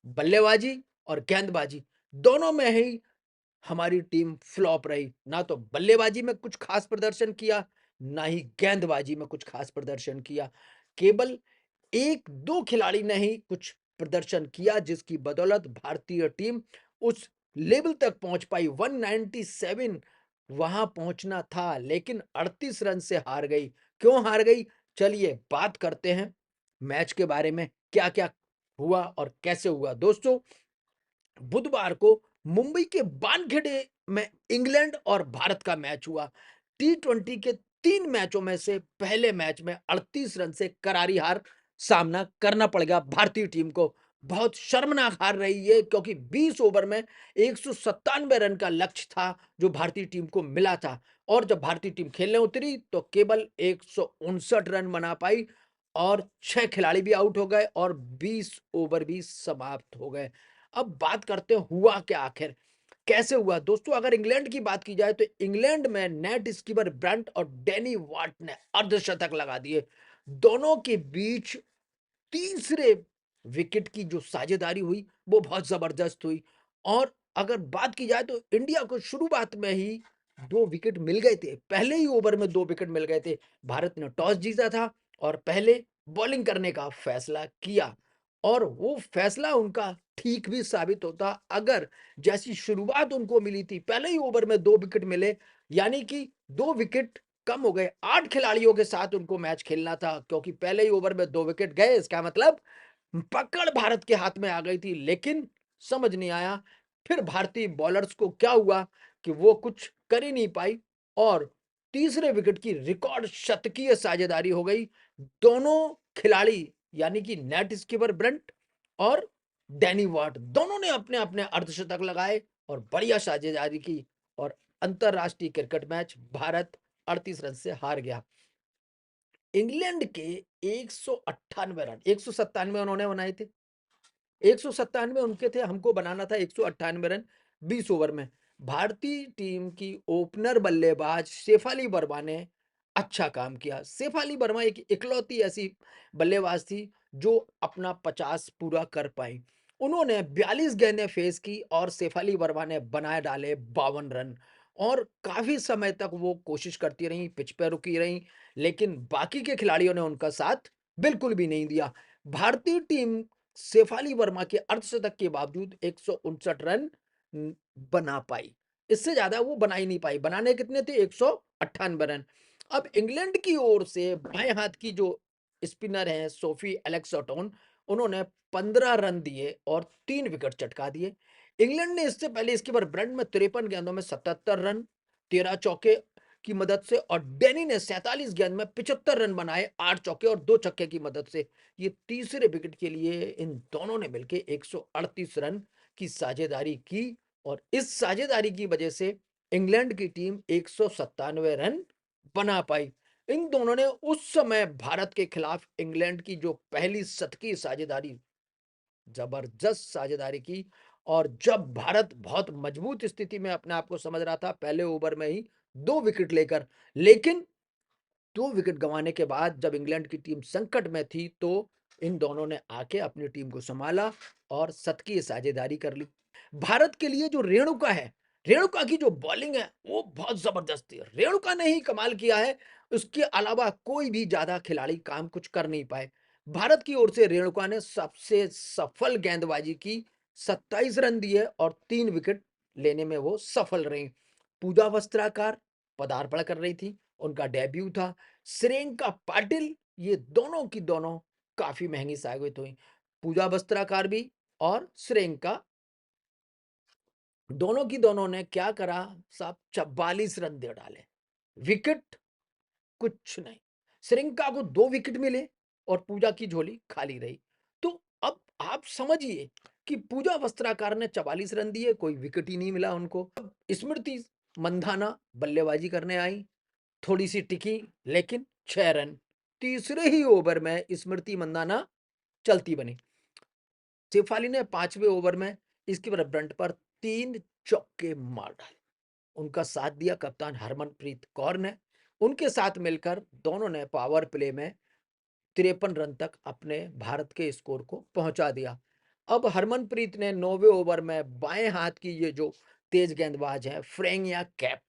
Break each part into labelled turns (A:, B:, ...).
A: बल्लेबाजी और गेंदबाजी दोनों में ही हमारी टीम फ्लॉप रही। ना तो बल्लेबाजी में कुछ खास प्रदर्शन किया, ना ही गेंदबाजी में कुछ खास प्रदर्शन किया। केवल 1-2 खिलाड़ी ने ही कुछ प्रदर्शन किया जिसकी बदौलत भारतीय टीम उस लेवल तक पहुँच पाई। 197 वहाँ पहुँचना था लेकिन 38 रन से हार गई। क्यों हार गई? चलिए बात करते हैं मैच के बारे में, क्या-क्या हुआ और कैसे हुआ। दोस्तों, बुधवार को मुंबई के वानखेड़े में इंग्लैंड और भारत का मैच हुआ। टी20 के 3 मैचों में से पहले मैच में 38 रन से करारी हार सामना करना पड़ गया भारतीय टीम को। बहुत शर्मनाक हार रही है क्योंकि 20 ओवर में 197 रन का लक्ष्य था जो भारतीय टीम को मिला था और जब भारतीय टीम खेलने उतरी तो केवल 159 रन बना पाई और 6 खिलाड़ी भी आउट हो गए और 20 ओवर भी समाप्त हो गए। अब बात करते हैं हुआ क्या आखिर? कैसे हुआ? दोस्तों, अगर इंग्लैंड की बात की जाए तो इंग्लैंड में नेट स्कीपर ब्रंट और डैनी वाट ने अर्धशतक लगा दिए। दोनों के बीच तीसरे विकेट की जो साझेदारी हुई वो बहुत जबरदस्त हुई और अगर बात की जाए तो इंडिया को शुरुआत में ही 2 विकेट मिल गए थे। पहले ही ओवर में 2 विकेट मिल गए थे। भारत ने टॉस जीता था और पहले बॉलिंग करने का फैसला किया और वो फैसला उनका ठीक भी साबित होता अगर जैसी शुरुआत उनको मिली थी, पहले ही ओवर में 2 विकेट मिले, यानी कि 2 विकेट कम हो गए। 8 खिलाड़ियों के साथ उनको मैच खेलना था क्योंकि पहले ही ओवर में 2 विकेट गए, इसका मतलब पकड़ भारत के हाथ में आ गई थी, लेकिन समझ नहीं आया। फिर भारतीय बॉलर्स को क्या हुआ कि वो कुछ कर ही नहीं पाई और तीसरे विकेट की रिकॉर्ड शतकीय साझेदारी हो गई। दोनों खिलाड़ी यानी कि नेट स्कीपर ब्रंट और डैनी वाट दोनों ने अपने-अपने अर्धशतक लगाए और बढ़िया साझेदारी की और अंतरराष्ट्रीय क्रिकेट मैच भारत 38 रन से हार गया। इंग्लैंड के 198 रन 197 उन्होंने बनाए थे। 197 उनके थे, हमको बनाना था 198 रन 20 ओवर में। भारतीय टीम की ओपनर बल्लेबाज शेफाली वर्मा ने अच्छा काम किया। शेफाली वर्मा एक इकलौती ऐसी बल्लेबाज थी जो अपना 50 पूरा कर पाई। उन्होंने 42 गेंदें फेस की और शेफाली वर्मा ने बनाए डाले 52 रन और काफ़ी समय तक वो कोशिश करती रहीं, पिच पे रुकी रहीं, लेकिन बाकी के खिलाड़ियों ने उनका साथ बिल्कुल भी नहीं दिया। भारतीय टीम शेफाली वर्मा के अर्धशतक के बावजूद 159 रन बना पाई। इससे ज़्यादा वो बना ही नहीं पाई। बनाने कितने थे? 198 रन। अब इंग्लैंड की ओर से बाएँ हाथ की जो स्पिनर हैं सोफी एलेक्स-ओटोन, उन्होंने 15 रन दिए और 3 विकेट चटका दिए। इंग्लैंड ने इससे पहले इसके बाद ब्रंट में 53 गेंदों में 77 रन, 13 चौके की मदद से और डैनी ने 47 गेंद में 75 रन बनाए, 8 चौके और 2 छक्के की मदद से। ये तीसरे विकेट के लिए इन दोनों ने मिलके 138 रन की साझेदारी की और इस साझेदारी की वजह से इंग्लैंड की टीम 197 रन बना पाई। इन दोनों ने उस समय भारत के खिलाफ इंग्लैंड की जो पहली शतकीय साझेदारी, जबरदस्त साझेदारी की और जब भारत बहुत मजबूत स्थिति में अपने आप को समझ रहा था पहले ओवर में ही 2 विकेट लेकर, लेकिन 2 विकेट गंवाने के बाद जब इंग्लैंड की टीम संकट में थी, तो इन दोनों ने आके अपनी टीम को सँभाला और शतकीय साझेदारी कर ली। भारत के लिए जो रेणुका है, रेणुका की जो बॉलिंग है, वो बहुत ज़बरदस्त थी। रेणुका ने ही कमाल किया है, उसके अलावा कोई भी ज़्यादा खिलाड़ी काम कुछ कर नहीं पाए। भारत की ओर से रेणुका ने सबसे सफल गेंदबाजी की, 27 रन दिए और 3 विकेट लेने में वो सफल रहीं। पूजा वस्त्राकार पदार्पण कर रही थी, उनका डेब्यू था। श्रेयंका पाटिल, ये दोनों की दोनों काफ़ी महँगी साबित हुईं। पूजा वस्त्राकार भी और श्रेयंका दोनों की दोनों ने क्या करा साहब, 44 रन दे डाले। विकेट कुछ नहीं। श्रीलंका को 2 विकेट मिले और पूजा की झोली खाली रही। तो अब आप समझिए कि पूजा वस्त्राकार ने 44 रन दिए, कोई विकेट ही नहीं मिला उनको। अब स्मृति मंधाना बल्लेबाजी करने आई, थोड़ी-सी टिकी लेकिन 6 रन। तीसरे ही ओवर में स्मृति मंधाना चलती बनी। शेफाली ने 5वें ओवर में इसके बाद ब्रंट पर 3 चौके मार डाले। उनका साथ दिया कप्तान हरमनप्रीत कौर ने। उनके साथ मिलकर दोनों ने पावर प्ले में 53 रन तक अपने भारत के स्कोर को पहुंचा दिया। अब हरमनप्रीत ने 9वें ओवर में बाएं हाथ की ये जो तेज गेंदबाज है फ्रैंक या कैप,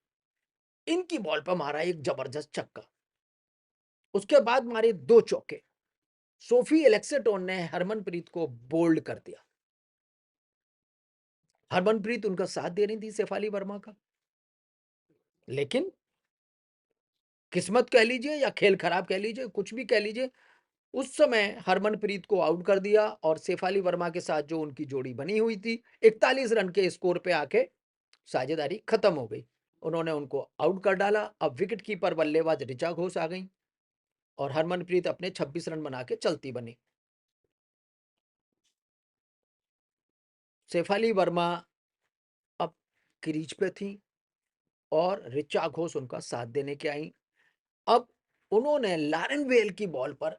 A: इनकी बॉल पर मारा एक जबरदस्त छक्का। उसके बाद मारे 2 चौके। सोफी एलेक्सेटोन ने हरमनप्रीत को बोल्ड कर दिया। हरमनप्रीत उनका साथ दे रही थी शेफाली वर्मा का। लेकिन किस्मत कह लीजिए या खेल खराब कह लीजिए, कुछ भी कह लीजिए, उस समय हरमनप्रीत को आउट कर दिया और शेफाली वर्मा के साथ जो उनकी जोड़ी बनी हुई थी, 41 रन के स्कोर पे आके साझेदारी खत्म हो गई। उन्होंने उनको आउट कर डाला। अब विकेट कीपर बल्लेबाज ऋचा घोष आ गईं और हरमनप्रीत अपने 26 रन बना के चलती बनी। शेफाली वर्मा अब क्रीज पे थी और ऋचा घोष उनका साथ देने के आई। अब उन्होंने लॉरेन वेल की बॉल पर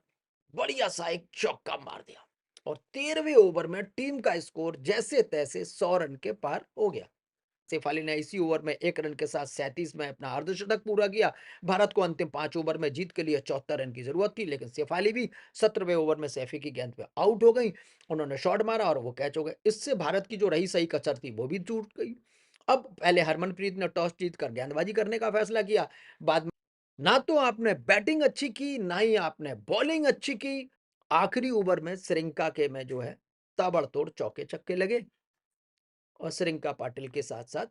A: बढ़िया सा एक चौका मार दिया और 13वें ओवर में टीम का स्कोर जैसे तैसे 100 रन के पार हो गया। शेफाली ने इसी ओवर में 1 रन के साथ 37 में अपना अर्धशतक पूरा किया। भारत को अंतिम 5 ओवर में जीत के लिए 74 रन की जरूरत थी, लेकिन शेफाली भी 17वें ओवर में सैफी की गेंद पे आउट हो गई। उन्होंने शॉट मारा और वो कैच हो गए। इससे भारत की जो रही सही कसर थी वो भी टूट गई। अब पहले हरमनप्रीत ने टॉस जीतकर गेंदबाजी करने का फैसला किया। बाद में ना तो आपने बैटिंग अच्छी की, ना ही आपने बॉलिंग अच्छी की। आखिरी ओवर में श्रीलंका के में जो है ताबड़तोड़ चौके छक्के लगे और श्रीलंका पाटिल के साथ-साथ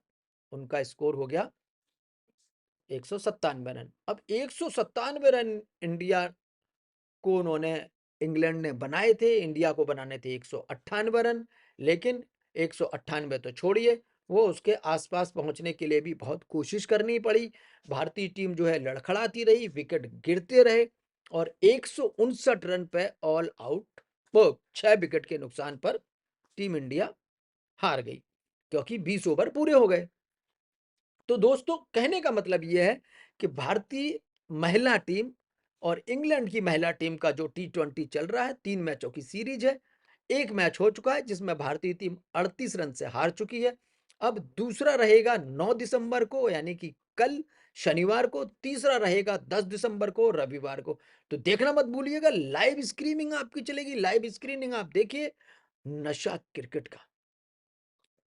A: उनका स्कोर हो गया 197 रन। अब 197 रन इंडिया को उन्होंने इंग्लैंड ने बनाए थे, इंडिया को बनाने थे 198 रन, लेकिन 198 तो छोड़िए, वो उसके आसपास पहुंचने के लिए भी बहुत कोशिश करनी पड़ी। भारतीय टीम जो है लड़खड़ाती रही, विकेट गिरते रहे और 159 रन पे ऑल आउट, वो 6 विकेट के नुकसान पर टीम इंडिया हार गई, क्योंकि 20 ओवर पूरे हो गए। तो दोस्तों कहने का मतलब ये है कि भारतीय महिला टीम और इंग्लैंड की महिला टीम का जो टी20 चल रहा है, 3 मैचों की सीरीज है। एक मैच हो चुका है जिसमें भारतीय टीम 38 रन से हार चुकी है। अब दूसरा रहेगा 9 दिसंबर को, यानी कि कल शनिवार को, तीसरा रहेगा 10 दिसंबर को रविवार को। तो देखना मत भूलिएगा, लाइव स्ट्रीमिंग आपकी चलेगी, लाइव स्क्रीनिंग आप देखिए नशा क्रिकेट का।